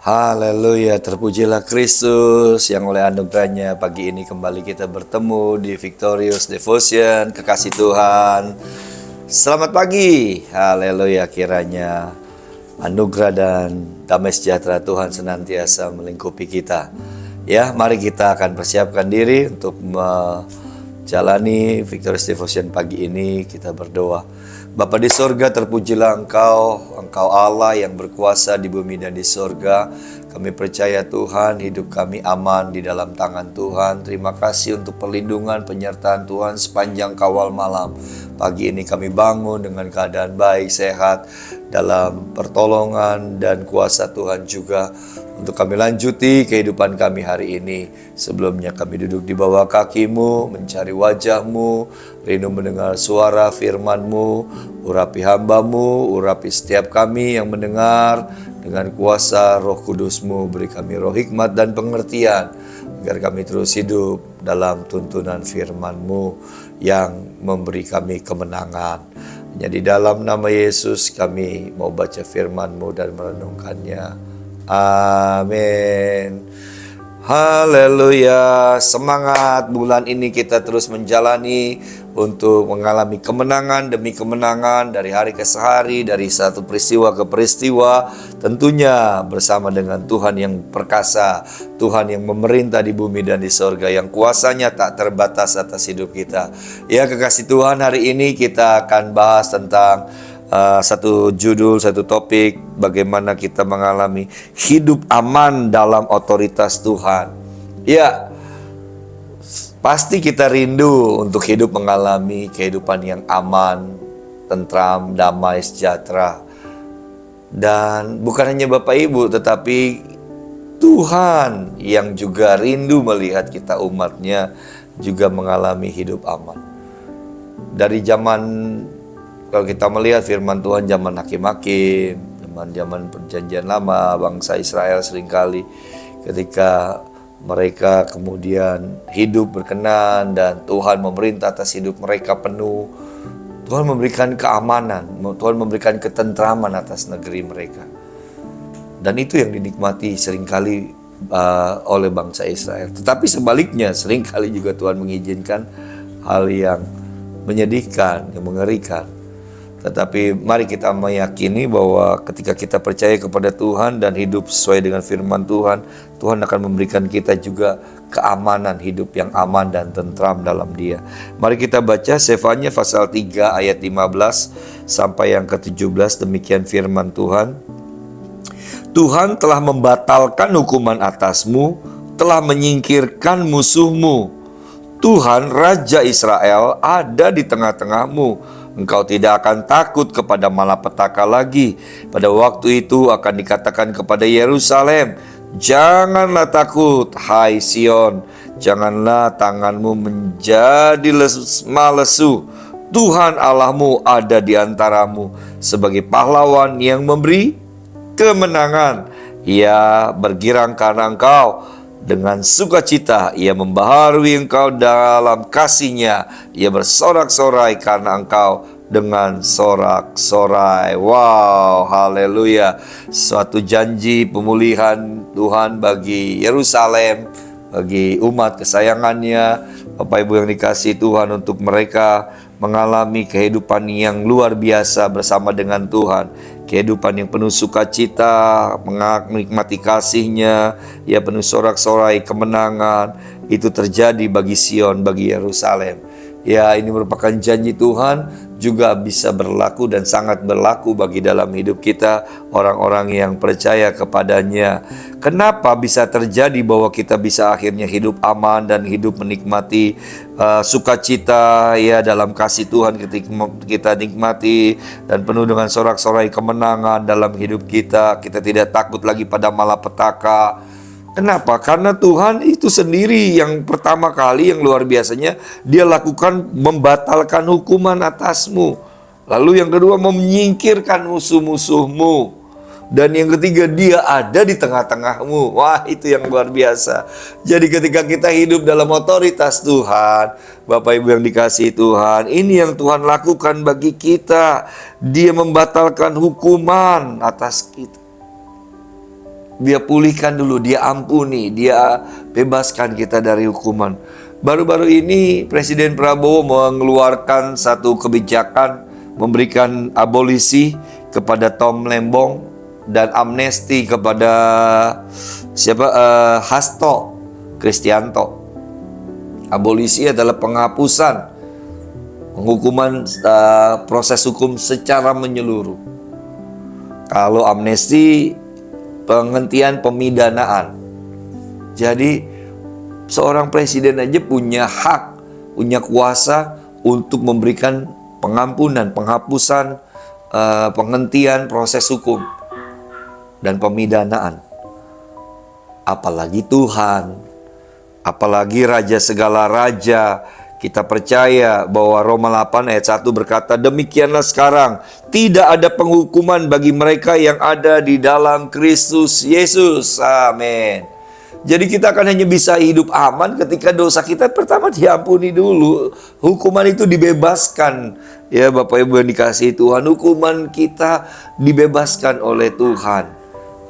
Haleluya, terpujilah Kristus yang oleh anugerahnya pagi ini kembali kita bertemu di Victorious Devotion, kekasih Tuhan. Selamat pagi, haleluya, kiranya anugerah dan damai sejahtera Tuhan senantiasa melingkupi kita. Ya, mari kita akan persiapkan diri untuk menjalani Victorious Devotion pagi ini. Kita berdoa. Bapa di sorga, terpujilah Engkau Allah yang berkuasa di bumi dan di sorga. Kami percaya Tuhan, hidup kami aman di dalam tangan Tuhan. Terima kasih untuk perlindungan, penyertaan Tuhan sepanjang kawal malam. Pagi ini kami bangun dengan keadaan baik, sehat, dalam pertolongan dan kuasa Tuhan juga. Untuk kami lanjuti kehidupan kami hari ini. Sebelumnya kami duduk di bawah kaki-Mu, mencari wajah-Mu, rindu mendengar suara firman-Mu. Urapi hamba-Mu, urapi setiap kami yang mendengar. Dengan kuasa Roh Kudus-Mu, beri kami roh hikmat dan pengertian, agar kami terus hidup dalam tuntunan firman-Mu yang memberi kami kemenangan. Hanya di dalam nama Yesus kami mau baca firman-Mu dan merenungkannya. Amin. Haleluya. Semangat, bulan ini kita terus menjalani untuk mengalami kemenangan demi kemenangan dari hari ke hari, dari satu peristiwa ke peristiwa, tentunya bersama dengan Tuhan yang perkasa, Tuhan yang memerintah di bumi dan di sorga, yang kuasanya tak terbatas atas hidup kita. Ya kekasih Tuhan, hari ini kita akan bahas tentang satu judul, satu topik, bagaimana kita mengalami hidup aman dalam otoritas Tuhan. Ya, pasti kita rindu untuk hidup mengalami kehidupan yang aman, tentram, damai, sejahtera. Dan bukan hanya Bapak Ibu, tetapi Tuhan yang juga rindu melihat kita umatnya juga mengalami hidup aman. Dari zaman, kalau kita melihat firman Tuhan zaman hakim-hakim, zaman perjanjian lama, bangsa Israel seringkali ketika mereka kemudian hidup berkenan dan Tuhan memerintah atas hidup mereka penuh, Tuhan memberikan keamanan, Tuhan memberikan ketentraman atas negeri mereka. Dan itu yang dinikmati seringkali oleh bangsa Israel. Tetapi sebaliknya, seringkali juga Tuhan mengizinkan hal yang menyedihkan, yang mengerikan. Tetapi mari kita meyakini bahwa ketika kita percaya kepada Tuhan dan hidup sesuai dengan firman Tuhan, Tuhan akan memberikan kita juga keamanan hidup yang aman dan tentram dalam Dia. Mari kita baca Sefanya pasal 3 ayat 15 sampai yang ke-17, demikian firman Tuhan. Tuhan telah membatalkan hukuman atasmu, telah menyingkirkan musuhmu. Tuhan Raja Israel ada di tengah-tengahmu. Engkau tidak akan takut kepada malapetaka lagi. Pada waktu itu akan dikatakan kepada Yerusalem, janganlah takut, hai Sion. Janganlah tanganmu menjadi lesu. Tuhan Allahmu ada di antaramu sebagai pahlawan yang memberi kemenangan. Ia bergirang karena engkau. Dengan sukacita ia membaharui engkau dalam kasih-Nya. Ia bersorak-sorai karena engkau dengan sorak-sorai. Wow, haleluya. Suatu janji pemulihan Tuhan bagi Yerusalem, bagi umat kesayangannya. Bapak Ibu yang dikasihi Tuhan, untuk mereka mengalami kehidupan yang luar biasa bersama dengan Tuhan. Kehidupan yang penuh sukacita, menikmati kasih-Nya, ya penuh sorak-sorai kemenangan. Itu terjadi bagi Sion, bagi Yerusalem. Ya, ini merupakan janji Tuhan, juga bisa berlaku dan sangat berlaku bagi dalam hidup kita, orang-orang yang percaya kepadanya. Kenapa bisa terjadi bahwa kita bisa akhirnya hidup aman dan hidup menikmati sukacita ya dalam kasih Tuhan ketika kita nikmati dan penuh dengan sorak-sorai kemenangan dalam hidup kita. Kita tidak takut lagi pada malapetaka. Kenapa? Karena Tuhan itu sendiri yang pertama kali, yang luar biasanya, Dia lakukan membatalkan hukuman atasmu. Lalu yang kedua, menyingkirkan musuh-musuhmu. Dan yang ketiga, Dia ada di tengah-tengahmu. Wah, itu yang luar biasa. Jadi ketika kita hidup dalam otoritas Tuhan, Bapak Ibu yang dikasihi Tuhan, ini yang Tuhan lakukan bagi kita. Dia membatalkan hukuman atas kita. Dia pulihkan dulu, dia ampuni, dia bebaskan kita dari hukuman. Baru-baru ini Presiden Prabowo mengeluarkan satu kebijakan memberikan abolisi kepada Tom Lembong dan amnesti kepada Hasto Kristianto. Abolisi adalah penghapusan hukuman, proses hukum secara menyeluruh. Kalau amnesti, penghentian pemidanaan. Jadi seorang presiden aja punya hak, punya kuasa untuk memberikan pengampunan, penghapusan, penghentian proses hukum dan pemidanaan. Apalagi Tuhan, apalagi Raja segala raja. Kita percaya bahwa Roma 8 ayat 1 berkata, demikianlah sekarang tidak ada penghukuman bagi mereka yang ada di dalam Kristus Yesus. Amin. Jadi kita akan hanya bisa hidup aman ketika dosa kita pertama diampuni dulu. Hukuman itu dibebaskan. Ya Bapak Ibu yang dikasihi Tuhan, hukuman kita dibebaskan oleh Tuhan.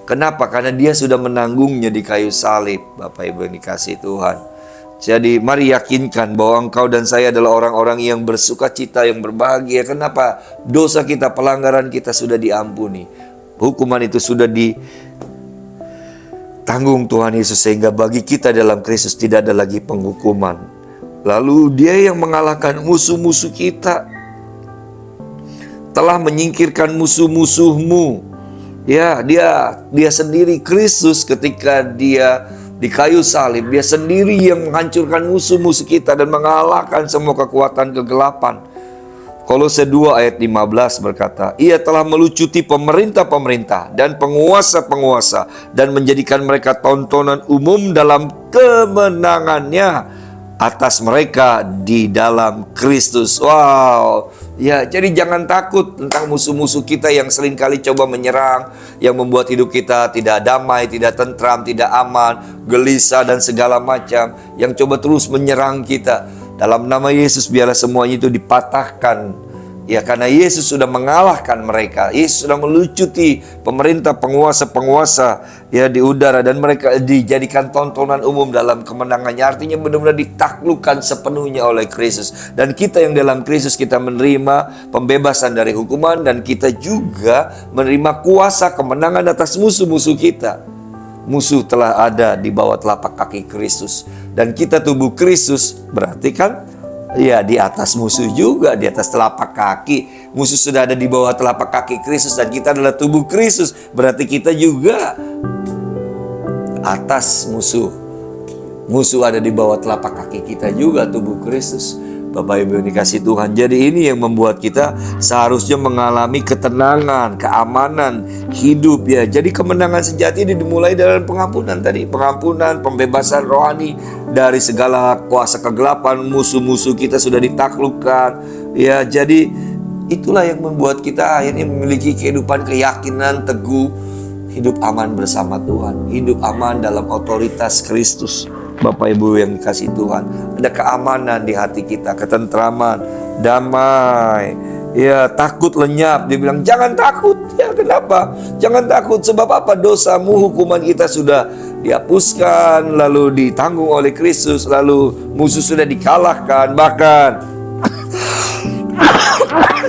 Kenapa? Karena dia sudah menanggungnya di kayu salib, Bapak Ibu yang dikasihi Tuhan. Jadi mari yakinkan bahwa engkau dan saya adalah orang-orang yang bersuka cita, yang berbahagia. Kenapa? Dosa kita, pelanggaran kita sudah diampuni. Hukuman itu sudah ditanggung Tuhan Yesus, sehingga bagi kita dalam Kristus tidak ada lagi penghukuman. Lalu dia yang mengalahkan musuh-musuh kita, telah menyingkirkan musuh-musuhmu. Ya, dia sendiri Kristus ketika dia di kayu salib, dia sendiri yang menghancurkan musuh-musuh kita dan mengalahkan semua kekuatan kegelapan. Kolose 2 ayat 15 berkata, ia telah melucuti pemerintah-pemerintah dan penguasa-penguasa dan menjadikan mereka tontonan umum dalam kemenangannya atas mereka di dalam Kristus. Wow. Ya, jadi jangan takut tentang musuh-musuh kita yang seringkali coba menyerang, yang membuat hidup kita tidak damai, tidak tentram, tidak aman, gelisah dan segala macam, yang coba terus menyerang kita. Dalam nama Yesus biarlah semuanya itu dipatahkan. Ya, karena Yesus sudah mengalahkan mereka. Yesus sudah melucuti pemerintah, penguasa-penguasa ya di udara, dan mereka dijadikan tontonan umum dalam kemenangannya. Artinya benar-benar ditaklukkan sepenuhnya oleh Kristus. Dan kita yang dalam Kristus, kita menerima pembebasan dari hukuman, dan kita juga menerima kuasa kemenangan atas musuh-musuh kita. Musuh telah ada di bawah telapak kaki Kristus, dan kita tubuh Kristus, berarti kan ya di atas musuh juga, di atas telapak kaki. Musuh sudah ada di bawah telapak kaki Kristus, dan kita adalah tubuh Kristus. Berarti kita juga atas musuh. Musuh ada di bawah telapak kaki kita juga, tubuh Kristus. Bapak Ibu yang dikasihi Tuhan. Jadi ini yang membuat kita seharusnya mengalami ketenangan, keamanan hidup ya. Jadi kemenangan sejati ini dimulai dari pengampunan tadi. Pengampunan, pembebasan rohani dari segala kuasa kegelapan. Musuh-musuh kita sudah ditaklukkan ya. Jadi itulah yang membuat kita akhirnya memiliki kehidupan keyakinan teguh, hidup aman bersama Tuhan, hidup aman dalam otoritas Kristus. Bapak Ibu yang dikasihi Tuhan, ada keamanan di hati kita, ketentraman, damai. Ya, takut lenyap. Dia bilang jangan takut. Ya, kenapa? Jangan takut, sebab apa? Dosamu, hukuman kita sudah dihapuskan, lalu ditanggung oleh Kristus, lalu musuh sudah dikalahkan. Bahkan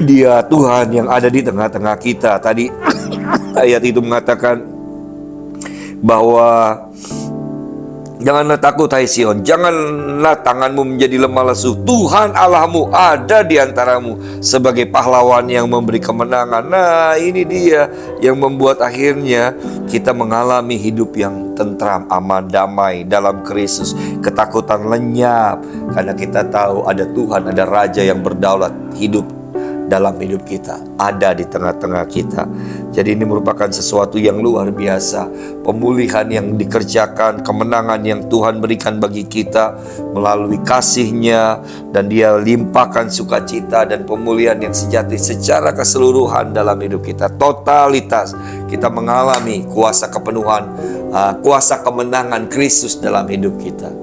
Dia Tuhan yang ada di tengah-tengah kita. Tadi ayat itu mengatakan bahwa janganlah takut hai Sion, janganlah tanganmu menjadi lemah lesu. Tuhan Allahmu ada di antaramu sebagai pahlawan yang memberi kemenangan. Nah, ini dia yang membuat akhirnya kita mengalami hidup yang tentram, aman, damai dalam Kristus. Ketakutan lenyap karena kita tahu ada Tuhan, ada Raja yang berdaulat hidup dalam hidup kita, ada di tengah-tengah kita. Jadi ini merupakan sesuatu yang luar biasa. Pemulihan yang dikerjakan, kemenangan yang Tuhan berikan bagi kita melalui kasih-Nya, dan Dia limpahkan sukacita dan pemulihan yang sejati secara keseluruhan dalam hidup kita. Totalitas kita mengalami kuasa kepenuhan, kuasa kemenangan Kristus dalam hidup kita.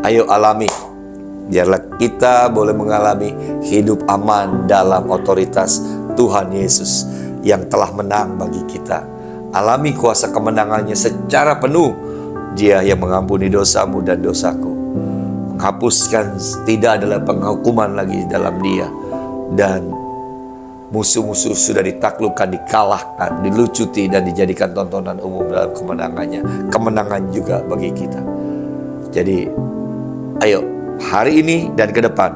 Ayo alami. Biarlah kita boleh mengalami hidup aman dalam otoritas Tuhan Yesus yang telah menang bagi kita. alami kuasa kemenangannya secara penuh. Dia yang mengampuni dosamu dan dosaku, menghapuskan, tidak ada penghukuman lagi dalam dia, dan musuh-musuh sudah ditaklukkan, dikalahkan, dilucuti, dan dijadikan tontonan umum dalam kemenangannya. Kemenangan juga bagi kita. Jadi ayo hari ini dan ke depan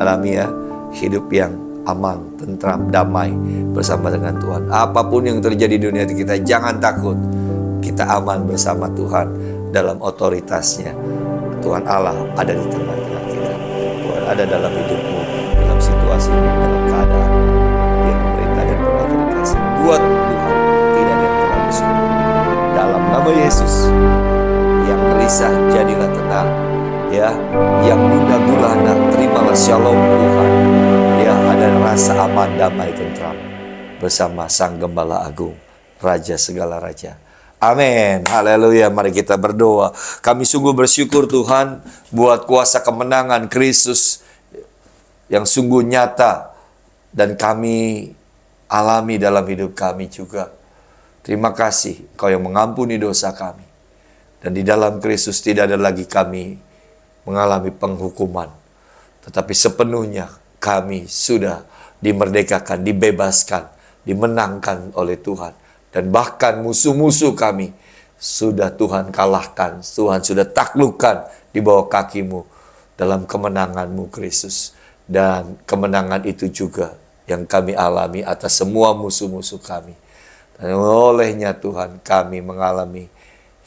alami ya hidup yang aman, tentram, damai bersama dengan Tuhan. Apapun yang terjadi di dunia kita, jangan takut. Kita aman bersama Tuhan dalam otoritasnya. Tuhan Allah ada di tengah-tengah kita. Tuhan ada dalam hidupmu, dalam situasi, dalam keadaan. Dia memerintah dan berotoritas. Buat Tuhan tidak ada yang terlalu sulit. Dalam nama Yesus, yang gelisah jadilah tenang. Ya, yang gundah gulana terimalah shalom Tuhan. Ya, ada rasa aman, damai, tentram bersama Sang Gembala Agung, Raja segala raja. Amin, haleluya. Mari kita berdoa. Kami sungguh bersyukur Tuhan buat kuasa kemenangan Kristus yang sungguh nyata dan kami alami dalam hidup kami juga. Terima kasih Kau yang mengampuni dosa kami. Dan di dalam Kristus tidak ada lagi kami mengalami penghukuman, tetapi sepenuhnya kami sudah dimerdekakan, dibebaskan, dimenangkan oleh Tuhan. Dan bahkan musuh-musuh kami sudah Tuhan kalahkan, Tuhan sudah taklukkan di bawah kaki-Mu dalam kemenangan-Mu Kristus. Dan kemenangan itu juga yang kami alami atas semua musuh-musuh kami. Dan olehnya Tuhan kami mengalami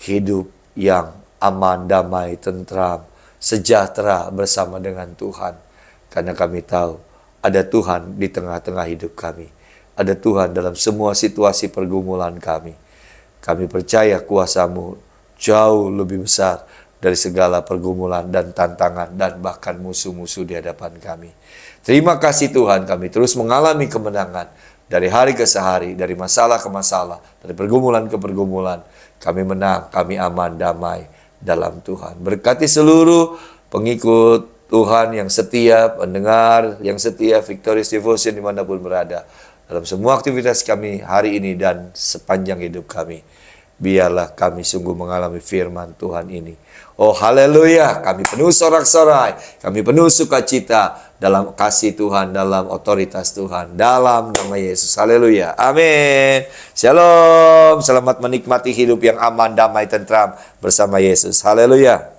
hidup yang aman, damai, tentram, sejahtera bersama dengan Tuhan. Karena kami tahu ada Tuhan di tengah-tengah hidup kami. Ada Tuhan dalam semua situasi pergumulan kami. Kami percaya kuasa-Mu jauh lebih besar dari segala pergumulan dan tantangan dan bahkan musuh-musuh di hadapan kami. Terima kasih Tuhan, kami terus mengalami kemenangan dari hari ke hari, dari masalah ke masalah, dari pergumulan ke pergumulan. Kami menang, kami aman, damai dalam Tuhan. Berkati seluruh pengikut Tuhan yang setia, pendengar yang setia Victorious Devotion dimanapun berada. Dalam semua aktivitas kami hari ini dan sepanjang hidup kami. Biarlah kami sungguh mengalami firman Tuhan ini. Oh haleluya, kami penuh sorak-sorai, kami penuh sukacita dalam kasih Tuhan, dalam otoritas Tuhan, dalam nama Yesus. Haleluya, amin. Shalom, selamat menikmati hidup yang aman, damai, tentram bersama Yesus. Haleluya.